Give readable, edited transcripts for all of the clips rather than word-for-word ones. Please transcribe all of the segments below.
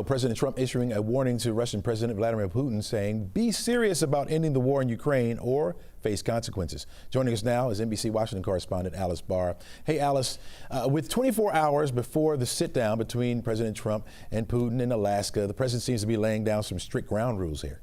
President Trump issuing a warning to Russian President Vladimir Putin, saying, be serious about ending the war in Ukraine or face consequences. Joining us now is NBC Washington correspondent Alice Barr. Hey, Alice, with 24 hours before the sit-down between President Trump and Putin in Alaska, the president seems to be laying down some strict ground rules here.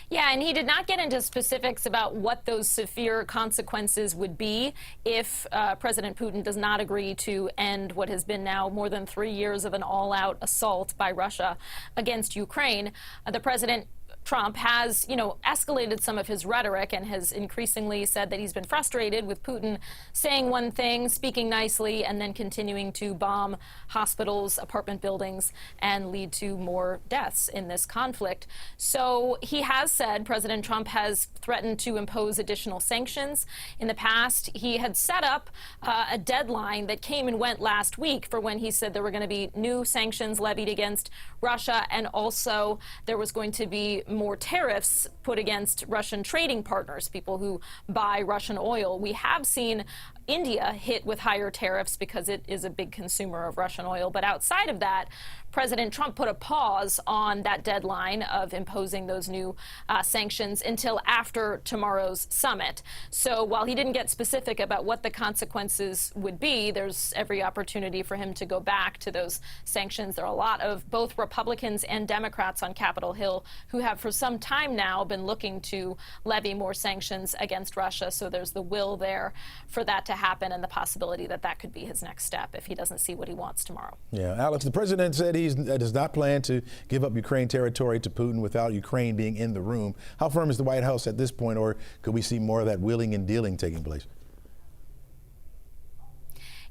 Yeah, and he did not get into specifics about what those severe consequences would be if President Putin does not agree to end what has been now more than 3 years of an all-out assault by Russia against Ukraine. The president Trump has, escalated some of his rhetoric and has increasingly said that he's been frustrated with Putin saying one thing, speaking nicely, and then continuing to bomb hospitals, apartment buildings, and lead to more deaths in this conflict. So he has said, President Trump has threatened to impose additional sanctions. In the past, he had set up a deadline that came and went last week for when he said there were going to be new sanctions levied against Russia, and also there was going to be more tariffs put against Russian trading partners, people who buy Russian oil. We have seen India hit with higher tariffs because it is a big consumer of Russian oil. But outside of that, President Trump put a pause on that deadline of imposing those new sanctions until after tomorrow's summit. So while he didn't get specific about what the consequences would be, there's every opportunity for him to go back to those sanctions. There are a lot of both Republicans and Democrats on Capitol Hill who have for some time now been looking to levy more sanctions against Russia. So there's the will there for that to happen, and the possibility that that could be his next step if he doesn't see what he wants tomorrow. Yeah, Alex, the president said he does not plan to give up Ukraine territory to Putin without Ukraine being in the room. How firm is the White House at this point, or could we see more of that wheeling and dealing taking place?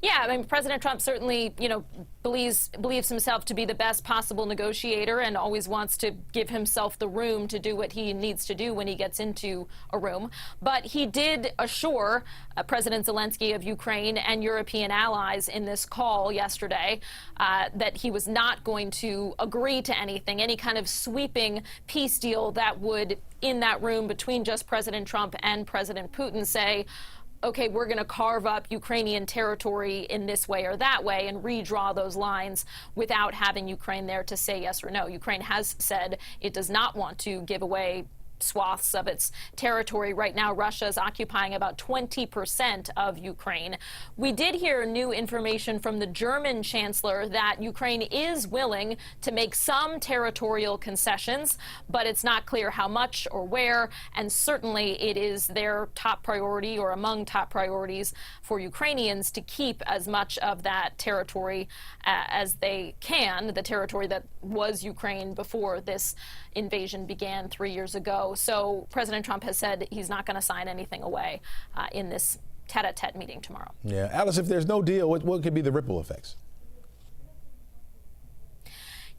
Yeah, I mean, President Trump certainly, believes himself to be the best possible negotiator and always wants to give himself the room to do what he needs to do when he gets into a room. But he did assure President Zelensky of Ukraine and European allies in this call yesterday that he was not going to agree to anything, any kind of sweeping peace deal that would, in that room between just President Trump and President Putin, say, okay, we're going to carve up Ukrainian territory in this way or that way and redraw those lines without having Ukraine there to say yes or no. Ukraine has said it does not want to give away swaths of its territory. Right now, Russia is occupying about 20% of Ukraine. We did hear new information from the German chancellor that Ukraine is willing to make some territorial concessions, but it's not clear how much or where, and certainly it is their top priority or among top priorities for Ukrainians to keep as much of that territory as they can, the territory that was Ukraine before this invasion began 3 years ago. So President Trump has said he's not going to sign anything away in this tete-a-tete meeting tomorrow. Yeah. Alice, if there's no deal, what could be the ripple effects?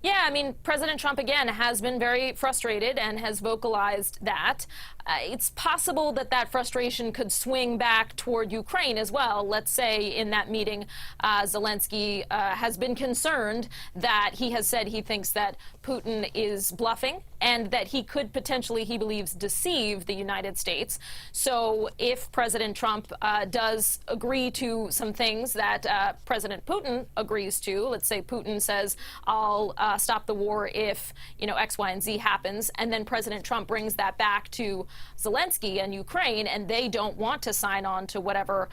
Yeah, I mean, President Trump, again, has been very frustrated and has vocalized that. It's possible that that frustration could swing back toward Ukraine as well. Let's say in that meeting, Zelensky has been concerned that he has said he thinks that Putin is bluffing and that he could potentially, he believes, deceive the United States. So if President Trump does agree to some things that President Putin agrees to, let's say Putin says, I'll stop the war if, X, Y, and Z happens, and then President Trump brings that back to Zelensky and Ukraine, and they don't want to sign on to whatever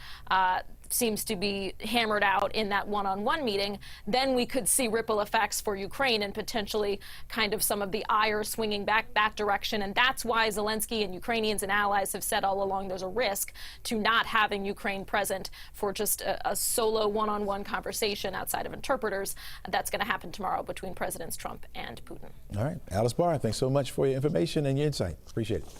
seems to be hammered out in that one-on-one meeting, then we could see ripple effects for Ukraine and potentially kind of some of the ire swinging back that direction. And that's why Zelensky and Ukrainians and allies have said all along there's a risk to not having Ukraine present for just a solo one-on-one conversation outside of interpreters. That's going to happen tomorrow between Presidents Trump and Putin. All right. Alice Barr, thanks so much for your information and your insight. Appreciate it.